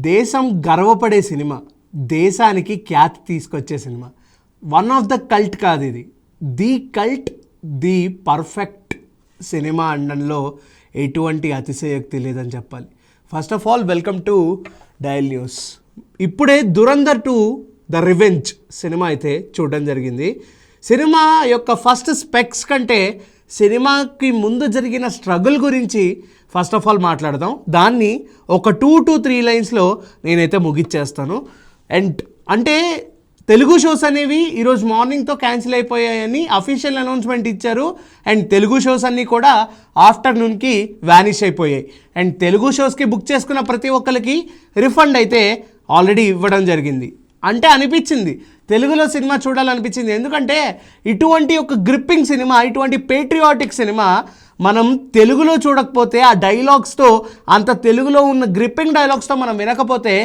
దేశం గర్వపడే సినిమా, దేశానికి ఖ్యాతి తీసుకొచ్చే cinema. One of the cult కాదు ఇది, the cult, the perfect cinema అనడంలో ఎటువంటి అతిశయోక్తి లేదని చెప్పాలి. First of all welcome to dial news. ఇప్పుడే దురంధర్ 2 ద రివెంజ్ సినిమా అయితే చూడడం జరిగింది. సినిమా యొక్క ఫస్ట్ స్పెక్స్ కంటే సినిమాకి ముందు జరిగిన స్ట్రగుల్ గురించి ఫస్ట్ ఆఫ్ ఆల్ మాట్లాడదాం. దాన్ని ఒక 2 to 3 లైన్స్లో నేనైతే ముగిచ్చేస్తాను. అండ్ అంటే తెలుగు షోస్ అనేవి ఈరోజు మార్నింగ్తో క్యాన్సిల్ అయిపోయాయని అఫీషియల్ అనౌన్స్మెంట్ ఇచ్చారు. అండ్ తెలుగు షోస్ అన్నీ కూడా ఆఫ్టర్నూన్కి వ్యానిష్ అయిపోయాయి. అండ్ తెలుగు షోస్కి బుక్ చేసుకున్న ప్రతి ఒక్కరికి రిఫండ్ అయితే ఆల్రెడీ ఇవ్వడం జరిగింది. అంటే అనిపించింది తెలుగులో సినిమా చూడాలనిపించింది. ఎందుకంటే ఇటువంటి ఒక గ్రిప్పింగ్ సినిమా, ఇటువంటి పేట్రియాటిక్ సినిమా మనం తెలుగులో చూడకపోతే, ఆ డైలాగ్స్తో, అంత తెలుగులో ఉన్న గ్రిప్పింగ్ డైలాగ్స్తో మనం వినకపోతే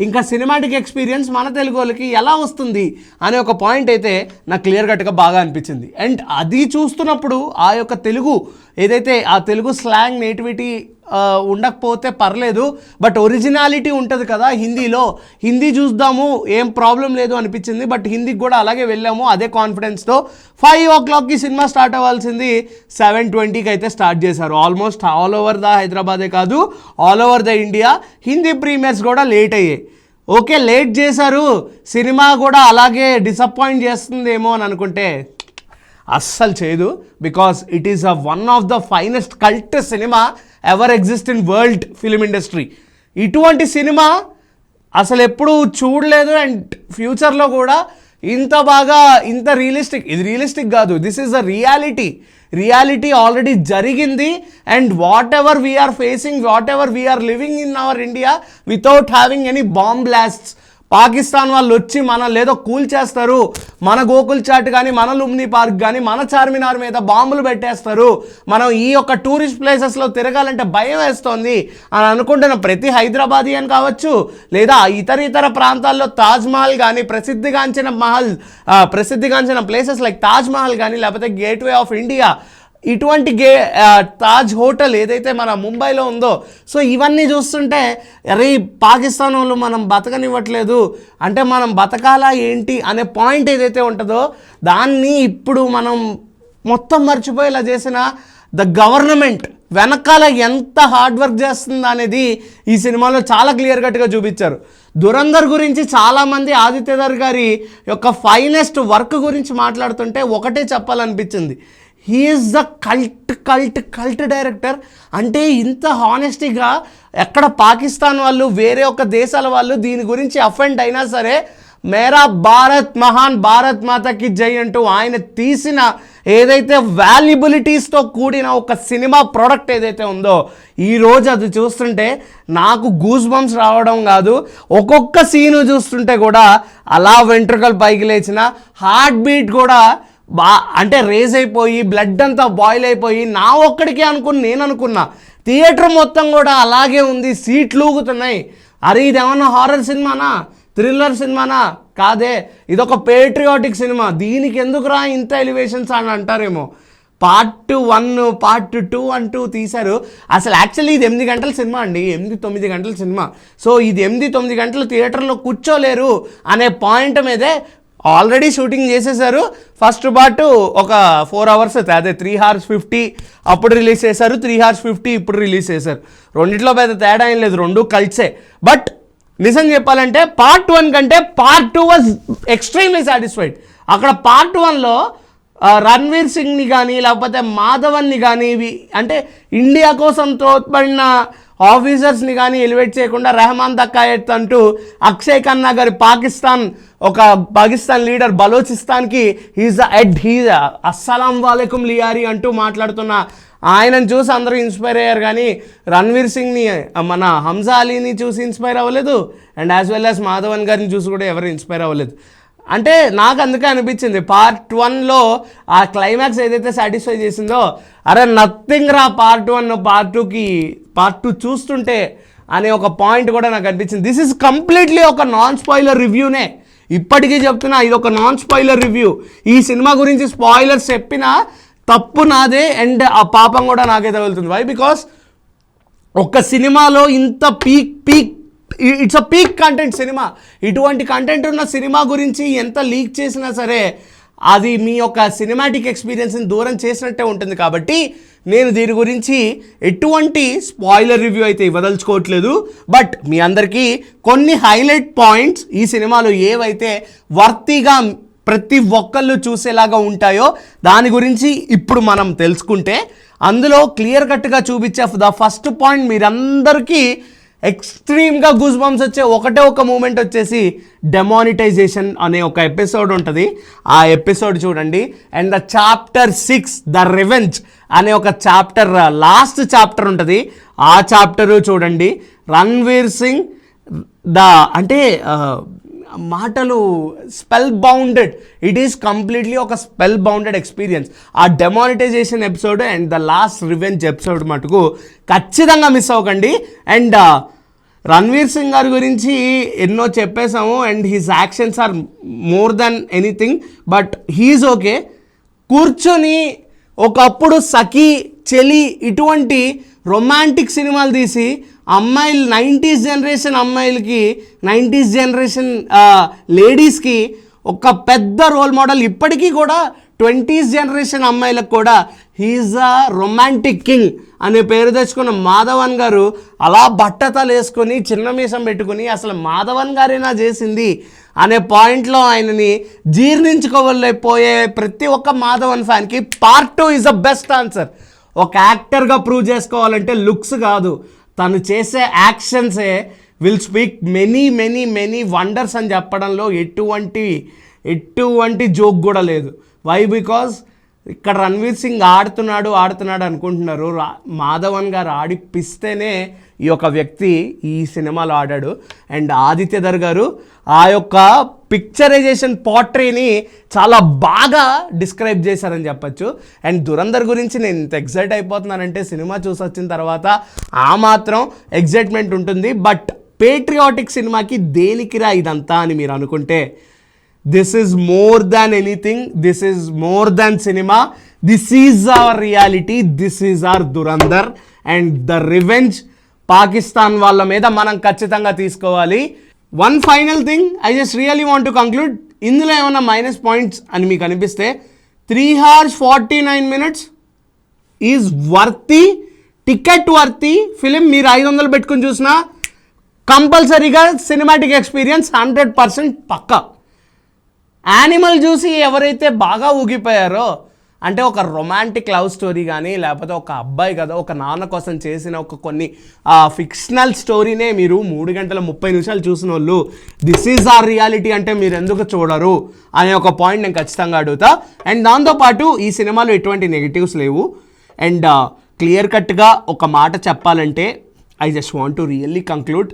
ఇంకా సినిమాటిక్ ఎక్స్పీరియన్స్ మన తెలుగు వాళ్ళకి ఎలా వస్తుంది అనే ఒక పాయింట్ అయితే నాకు క్లియర్ కట్గా బాగా అనిపించింది. అండ్ అది చూస్తున్నప్పుడు ఆ యొక్క తెలుగు ఏదైతే ఆ తెలుగు స్లాంగ్ నేటివిటీ ఉండకపోతే పర్లేదు, బట్ ఒరిజినాలిటీ ఉంటుంది కదా హిందీలో, హిందీ చూద్దాము ఏం ప్రాబ్లం లేదు అనిపించింది. బట్ హిందీకి కూడా అలాగే వెళ్ళాము అదే కాన్ఫిడెన్స్తో. 5 o'clockకి సినిమా స్టార్ట్ అవ్వాల్సింది 7:20కి అయితే స్టార్ట్ చేశారు. ఆల్మోస్ట్ ఆల్ ఓవర్ ద హైదరాబాదే కాదు, all over the India Hindi premieres కూడా లేట్ అయ్యాయి. ఓకే, లేట్ చేశారు, సినిమా కూడా అలాగే డిసప్పాయింట్ చేస్తుందేమో అని అనుకుంటే అస్సలు చేయదు. Because it is one of the finest cult cinema ever exist in world film industry. ఇటువంటి సినిమా అసలు ఎప్పుడు చూడలేదు. అండ్ ఫ్యూచర్లో కూడా ఇంత బాగా, ఇంత రియలిస్టిక్, ఇది రియలిస్టిక్ కాదు, this is a reality already జరిగింది. And whatever we're facing, whatever we're living in our India without having any bomb blasts. Pakistan వాళ్ళు వచ్చి మన లేదో కూల్ చేస్తారు, మన గోకుల్ చాట్ కానీ, మన లుంబినీ పార్క్ కానీ, మన చార్మినార్ మీద బాంబులు పెట్టేస్తారు, మనం ఈ యొక్క టూరిస్ట్ ప్లేసెస్లో తిరగాలంటే భయం వేస్తోంది అని అనుకుంటున్న ప్రతి హైదరాబాదీ అని కావచ్చు, లేదా ఇతర ప్రాంతాల్లో తాజ్మహల్ కానీ, ప్రసిద్ధిగాంచిన ప్లేసెస్ లైక్ తాజ్మహల్ కానీ, లేకపోతే గేట్వే ఆఫ్ ఇండియా, ఇటువంటి తాజ్ హోటల్ ఏదైతే మన ముంబైలో ఉందో, సో ఇవన్నీ చూస్తుంటే అరే పాకిస్తాన్ వాళ్ళు మనం బతకనివ్వట్లేదు అంటే మనం బతకాలా ఏంటి అనే పాయింట్ ఏదైతే ఉంటుందో దాన్ని ఇప్పుడు మనం మొత్తం మర్చిపోయేలా చేసిన ద గవర్నమెంట్ వెనకాల ఎంత హార్డ్ వర్క్ చేస్తుందా అనేది ఈ సినిమాలో చాలా క్లియర్ కట్గా చూపించారు. దురంధర్ గురించి చాలామంది ఆదిత్యధర్ గారి యొక్క ఫైనెస్ట్ వర్క్ గురించి మాట్లాడుతుంటే ఒకటే చెప్పాలనిపించింది, he is the cult director. అంటే ఇంత హానెస్టీగా ఎక్కడ పాకిస్తాన్ వాళ్ళు, వేరే ఒక దేశాల వాళ్ళు దీని గురించి అఫెండ్ అయినా సరే మేరా భారత్ మహాన్, భారత్ మాతకి జై అంటూ ఆయన తీసిన ఏదైతే వాల్యుబిలిటీస్తో కూడిన ఒక సినిమా ప్రోడక్ట్ ఏదైతే ఉందో, ఈరోజు అది చూస్తుంటే నాకు గూస్ బంప్స్ రావడం కాదు, ఒక్కొక్క సీను చూస్తుంటే కూడా అలా వెంట్రుకలు పైకి లేచిన, హార్ట్ బీట్ కూడా అంటే రేజ్ అయిపోయి, బ్లడ్ అంతా బాయిల్ అయిపోయి, నా ఒక్కడికే నేను అనుకున్నా థియేటర్ మొత్తం కూడా అలాగే ఉంది, సీట్లు ఊగుతున్నాయి. అరే ఇదేమన్నా హారర్ సినిమానా, థ్రిల్లర్ సినిమానా? కాదే, ఇదొక పేట్రియాటిక్ సినిమా. దీనికి ఎందుకురా ఇంత ఎలివేషన్స్ అని అంటారేమో. పార్ట్ 1, పార్ట్ 2 అంటూ తీశారు. అసలు యాక్చువల్లీ ఇది 8 గంటల సినిమా అండి, 8-9 గంటల సినిమా. సో ఇది 8-9 గంటలు థియేటర్లో కూర్చోలేరు అనే పాయింట్ మీదే ఆల్రెడీ షూటింగ్ చేసేసారు. ఫస్ట్ పార్ట్ ఒక 4 hours, అదే 3 hours 50 అప్పుడు రిలీజ్ చేశారు, 3 hours 50 ఇప్పుడు రిలీజ్ చేశారు. రెండిట్లో పెద్ద తేడా ఏం లేదు, రెండు కలిసే. బట్ నిజం చెప్పాలంటే పార్ట్ 1 కంటే పార్ట్ 2 వాజ్ ఎక్స్ట్రీమ్లీ సాటిస్ఫైడ్. అక్కడ పార్ట్ 1లో రణ్వీర్ సింగ్ని కానీ, లేకపోతే మాధవన్ని కానీ, అంటే ఇండియా కోసం తోడ్పడిన ఆఫీసర్స్ని కానీ ఎలివేట్ చేయకుండా రెహమాన్ దక్కాయత్ అంటూ అక్షయ్ ఖన్నా గారి పాకిస్తాన్ లీడర్ బలోచిస్తాన్కి హీజ్ అస్సలాం వాలేకుం లియారీ అంటూ మాట్లాడుతున్న ఆయనను చూసి అందరూ ఇన్స్పైర్ అయ్యారు. కానీ రణ్వీర్ సింగ్ని, మన హంజా అలీని చూసి ఇన్స్పైర్ అవ్వలేదు. And as well as Madhavan గారిని చూసి కూడా ఎవరు ఇన్స్పైర్ అవ్వలేదు. అంటే నాకు అందుకే అనిపించింది పార్ట్ 1లో ఆ క్లైమాక్స్ ఏదైతే సాటిస్ఫై చేసిందో, అరే నథింగ్ రా పార్ట్ 1 పార్ట్ 2 చూస్తుంటే అనే ఒక పాయింట్ కూడా నాకు అనిపించింది. దిస్ ఈజ్ కంప్లీట్లీ ఒక నాన్ స్పాయిలర్ రివ్యూనే. ఇప్పటికీ చెప్తున్నా, ఇది ఒక నాన్ స్పాయిలర్ రివ్యూ. ఈ సినిమా గురించి స్పాయిలర్స్ చెప్పినా తప్పు నాదే, అండ్ ఆ పాపం కూడా నాకైతే వెళ్తుంది. వై? బికాస్ ఒక సినిమాలో ఇంత peak it's a peak content cinema. ఇటువంటి కంటెంట్ ఉన్న సినిమా గురించి ఎంత లీక్ చేసినా సరే అది మీ యొక్క సినిమాటిక్ ఎక్స్పీరియన్స్ని దూరం చేసినట్టే ఉంటుంది. కాబట్టి నేను దీని గురించి ఎటువంటి స్పాయిలర్ రివ్యూ అయితే ఇవ్వదలుచుకోవట్లేదు. బట్ మీ అందరికీ కొన్ని హైలైట్ పాయింట్స్ ఈ సినిమాలో ఏవైతే వర్తిగా ప్రతి ఒక్కళ్ళు చూసేలాగా ఉంటాయో దాని గురించి ఇప్పుడు మనం తెలుసుకుంటే, అందులో క్లియర్ కట్గా చూపించే ద ఫస్ట్ పాయింట్ మీరందరికీ ఎక్స్ట్రీమ్గా గూస్ బంప్స్ వచ్చే ఒకటే ఒక మూమెంట్ వచ్చేసి డెమానిటైజేషన్ అనే ఒక ఎపిసోడ్ ఉంటుంది. ఆ ఎపిసోడ్ చూడండి. And the chapter 6 the revenge అనే ఒక చాప్టర్, లాస్ట్ చాప్టర్ ఉంటుంది. ఆ చాప్టరు చూడండి. రణ్వీర్ సింగ్ అంటే మాటలు spell bounded, it is completely ఒక స్పెల్ బౌండెడ్ ఎక్స్పీరియన్స్. ఆ demonetization episode and the last revenge episode మటుకు ఖచ్చితంగా మిస్ అవ్వకండి. అండ్ రణ్వీర్ సింగ్ గారి గురించి ఎన్నో చెప్పేశాము. And his actions are more than anything, but he is okay. కూర్చొని ఒకప్పుడు సఖీ, చెలి ఇటువంటి రొమాంటిక్ సినిమాలు తీసి అమ్మాయిలు 90s జనరేషన్ అమ్మాయిలకి, 90s జనరేషన్ లేడీస్కి ఒక పెద్ద రోల్ మోడల్. ఇప్పటికీ కూడా 20s జనరేషన్ అమ్మాయిలకు కూడా హీఈస్ అ రొమాంటిక్ కింగ్ అనే పేరు తెచ్చుకున్న మాధవన్ గారు అలా బట్టతలు వేసుకొని చిన్న మీసం పెట్టుకుని అసలు మాధవన్ గారేనా చేసింది అనే పాయింట్లో ఆయనని జీర్ణించుకోలేకపోయే ప్రతి ఒక్క మాధవన్ ఫ్యాన్కి part 2 is the best answer. ఒక యాక్టర్గా ప్రూవ్ చేసుకోవాలంటే లుక్స్ కాదు, తను చేసే యాక్షన్సే will speak many many many wonders అని చెప్పడంలో ఎటువంటి జోక్ కూడా లేదు. వై? బికాజ్ ఇక్కడ రణ్వీర్ సింగ్ ఆడుతున్నాడు అనుకుంటున్నారు. మాధవన్ గారు ఆడిపిస్తేనే ఈ యొక్క వ్యక్తి ఈ సినిమాలో ఆడాడు. అండ్ ఆదిత్యధర్ గారు ఆ యొక్క పిక్చరైజేషన్ పోర్ట్రేని చాలా బాగా డిస్క్రైబ్ చేశారని చెప్పచ్చు. అండ్ దురంధర్ గురించి నేను ఇంత ఎక్సైట్ అయిపోతున్నానంటే సినిమా చూసి వచ్చిన తర్వాత ఆ మాత్రం ఎగ్జైట్మెంట్ ఉంటుంది. బట్ పేట్రియాటిక్ సినిమాకి దేనికిరా ఇదంతా అని మీరు అనుకుంటే, this is more than anything. This is more than cinema. This is our reality. This is our Dhurandhar. And the revenge Pakistan వాళ్ళ మీద మనం ఖచ్చితంగా తీసుకోవాలి. One final thing I just really want to conclude. ఇందులో ఏమైనా మైనస్ పాయింట్స్ అని మీకు అనిపిస్తే 3 hours 49 minutes is worthy, ticket worthy film. మీరు 500 పెట్టుకుని చూసినా కంపల్సరీగా సినిమాటిక్ ఎక్స్పీరియన్స్ 100% పక్కా. యానిమల్ చూసి ఎవరైతే బాగా ఊగిపోయారో, అంటే ఒక రొమాంటిక్ లవ్ స్టోరీ కానీ లేకపోతే ఒక అబ్బాయి కదా ఒక నాన్న కోసం చేసిన ఒక కొన్ని ఫిక్షనల్ స్టోరీనే మీరు 3 గంటల 30 నిమిషాలు చూసిన వాళ్ళు దిస్ ఈజ్ ఆర్ రియాలిటీ అంటే మీరు ఎందుకు చూడరు అనే ఒక పాయింట్ నేను ఖచ్చితంగా అడుగుతా. అండ్ దాంతోపాటు ఈ సినిమాలో ఎటువంటి నెగిటివ్స్ లేవు. అండ్ క్లియర్ కట్గా ఒక మాట చెప్పాలంటే I just want to really conclude.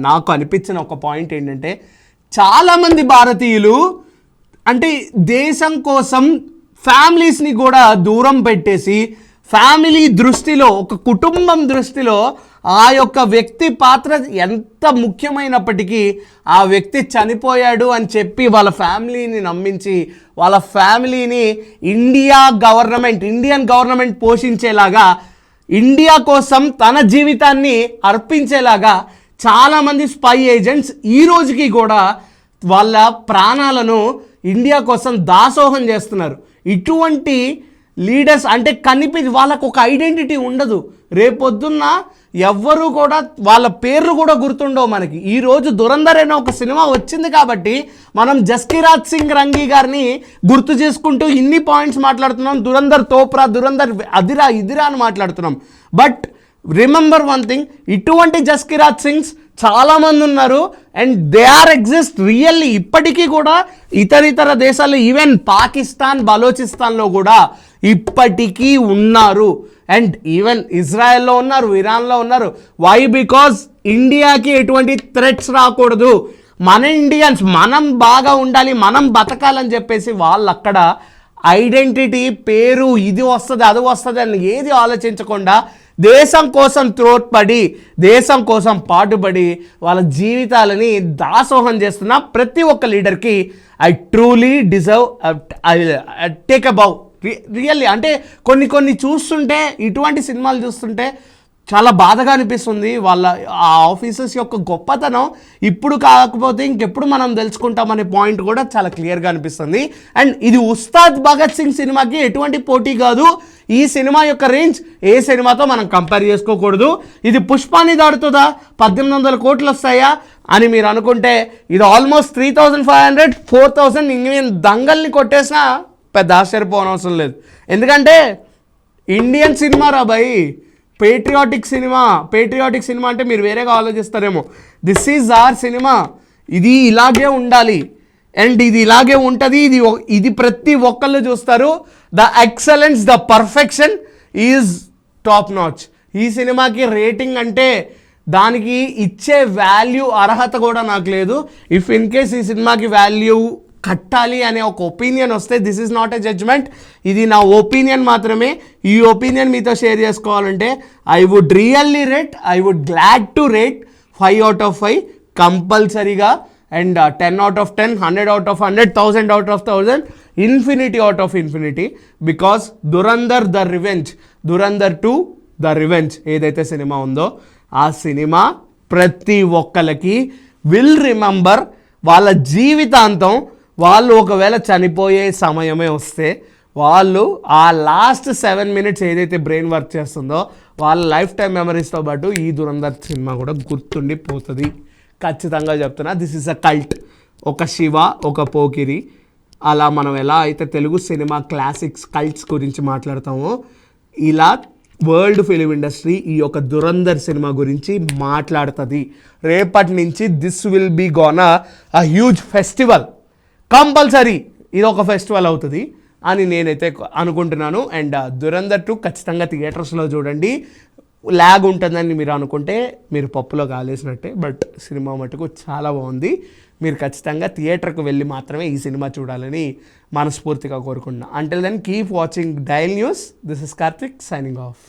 నాకు అనిపించిన ఒక పాయింట్ ఏంటంటే, చాలామంది భారతీయులు అంటే దేశం కోసం ఫ్యామిలీస్ని కూడా దూరం పెట్టేసి ఫ్యామిలీ దృష్టిలో, ఒక కుటుంబం దృష్టిలో ఆ యొక్క వ్యక్తి పాత్ర ఎంత ముఖ్యమైనప్పటికీ ఆ వ్యక్తి చనిపోయాడు అని చెప్పి వాళ్ళ ఫ్యామిలీని నమ్మించి వాళ్ళ ఫ్యామిలీని ఇండియన్ గవర్నమెంట్ పోషించేలాగా, ఇండియా కోసం తన జీవితాన్ని అర్పించేలాగా చాలామంది స్పై ఏజెంట్స్ ఈ రోజుకి కూడా వాళ్ళ ప్రాణాలను ఇండియా కోసం దాసోహం చేస్తున్నారు. ఇటువంటి లీడర్స్ అంటే వాళ్ళకు ఒక ఐడెంటిటీ ఉండదు. రేపొద్దున్న ఎవ్వరూ కూడా వాళ్ళ పేర్లు కూడా గుర్తుండవు మనకి. ఈరోజు దురంధర్ అనే ఒక సినిమా వచ్చింది కాబట్టి మనం జస్కిరాజ్ సింగ్ రంగి గారిని గుర్తు చేసుకుంటూ ఇన్ని పాయింట్స్ మాట్లాడుతున్నాం. దురంధర్ తోప్రా, దురంధర్ అదిరా ఇదిరా అని మాట్లాడుతున్నాం. బట్ రిమెంబర్ వన్ థింగ్, ఇటువంటి జస్కిరాజ్ సింగ్స్ చాలామంది ఉన్నారు. And they are exist really. ఇప్పటికీ కూడా ఇతర దేశాల్లో, ఈవెన్ పాకిస్తాన్, బలోచిస్తాన్లో కూడా ఇప్పటికీ ఉన్నారు. అండ్ ఈవెన్ ఇజ్రాయెల్లో ఉన్నారు, ఇరాన్లో ఉన్నారు. వై? బికాజ్ ఇండియాకి ఎటువంటి థ్రెట్స్ రాకూడదు, మన ఇండియన్స్ మనం బాగా ఉండాలి, మనం బతకాలని చెప్పేసి వాళ్ళు అక్కడ ఐడెంటిటీ, పేరు, ఇది వస్తుంది అది వస్తుంది అని ఏది ఆలోచించకుండా దేశం కోసం త్రోట్పడి, దేశం కోసం పాటుపడి వాళ్ళ జీవితాలని దాసోహం చేస్తున్న ప్రతి ఒక్క లీడర్కి I truly deserve take a bow. Really అంటే కొన్ని చూస్తుంటే, ఇటువంటి సినిమాలు చూస్తుంటే చాలా బాధగా అనిపిస్తుంది. వాళ్ళ ఆ ఆఫీసర్స్ యొక్క గొప్పతనం ఇప్పుడు కాకపోతే ఇంకెప్పుడు మనం తెలుసుకుంటామనే పాయింట్ కూడా చాలా క్లియర్గా అనిపిస్తుంది. అండ్ ఇది ఉస్తాద్ భగత్ సింగ్ సినిమాకి ఎటువంటి పోటీ కాదు. ఈ సినిమా యొక్క రేంజ్ ఏ సినిమాతో మనం కంపేర్ చేసుకోకూడదు. ఇది పుష్పాని దాడుతుందా, 1800 కోట్లు వస్తాయా అని మీరు అనుకుంటే ఇది ఆల్మోస్ట్ 3500 4000 ఇండియన్ దంగల్ని కొట్టేసినా పెద్ద ఆశ్చర్యపోనవసరం లేదు. ఎందుకంటే ఇండియన్ సినిమా రా భయ్, పేట్రియాటిక్ సినిమా అంటే మీరు వేరేగా ఆలోచిస్తారేమో. This is our cinema. ఇది ఇలాగే ఉండాలి అండ్ ఇది ఇలాగే ఉంటుంది. ఇది ప్రతి ఒక్కళ్ళు చూస్తారు. The excellence, the perfection is top notch. ఈ సినిమాకి రేటింగ్ అంటే దానికి ఇచ్చే వాల్యూ అర్హత కూడా నాకు లేదు. ఇఫ్ ఇన్ కేస్ ఈ సినిమాకి వాల్యూ కట్టాలి అనే ఒక ఒపీనియన్ వస్తే, this is not a judgement, ఇది నా ఒపీనియన్ మాత్రమే. ఈ ఒపీనియన్ మీతో షేర్ చేసుకోవాలంటే I would glad to rate 5 out of 5 కంపల్సరీగా. And 10 out of 10, 100 out of 100, 1000 out of 1000, infinity out of infinity. Because Dhurandhar 2 the revenge ఏదైతే సినిమా ఉందో ఆ సినిమా ప్రతి ఒక్కరికి విల్ రిమెంబర్. వాళ్ళ జీవితాంతం వాళ్ళు ఒకవేళ చనిపోయే సమయమే వస్తే వాళ్ళు ఆ లాస్ట్ 7 minutes ఏదైతే బ్రెయిన్ వర్క్ చేస్తుందో వాళ్ళ లైఫ్ టైం మెమరీస్తో పాటు ఈ దురంధర్ సినిమా కూడా గుర్తుండిపోతుంది. ఖచ్చితంగా చెప్తున్నా. This is a cult. ఒక శివ, ఒక పోకిరి, అలా మనం ఎలా అయితే తెలుగు సినిమా క్లాసిక్స్ కల్ట్స్ గురించి మాట్లాడతామో ఇలా వరల్డ్ ఫిలిం ఇండస్ట్రీ ఈ యొక్క దురంధర్ సినిమా గురించి మాట్లాడుతుంది. రేపటి నుంచి this will be gone a huge festival. Compulsory ఇది ఒక ఫెస్టివల్ అవుతుంది అని నేనైతే అనుకుంటున్నాను. అండ్ దురంధర్ 2 ఖచ్చితంగా థియేటర్స్లో చూడండి. ల్యాగ్ ఉంటుందని మీరు అనుకుంటే మీరు పప్పులో కాలేసినట్టే. బట్ సినిమా మటుకు చాలా బాగుంది. మీరు ఖచ్చితంగా థియేటర్కి వెళ్ళి మాత్రమే ఈ సినిమా చూడాలని మనస్ఫూర్తిగా కోరుకుంటున్నాను. Until then keep watching dial news. This is Karthik signing of.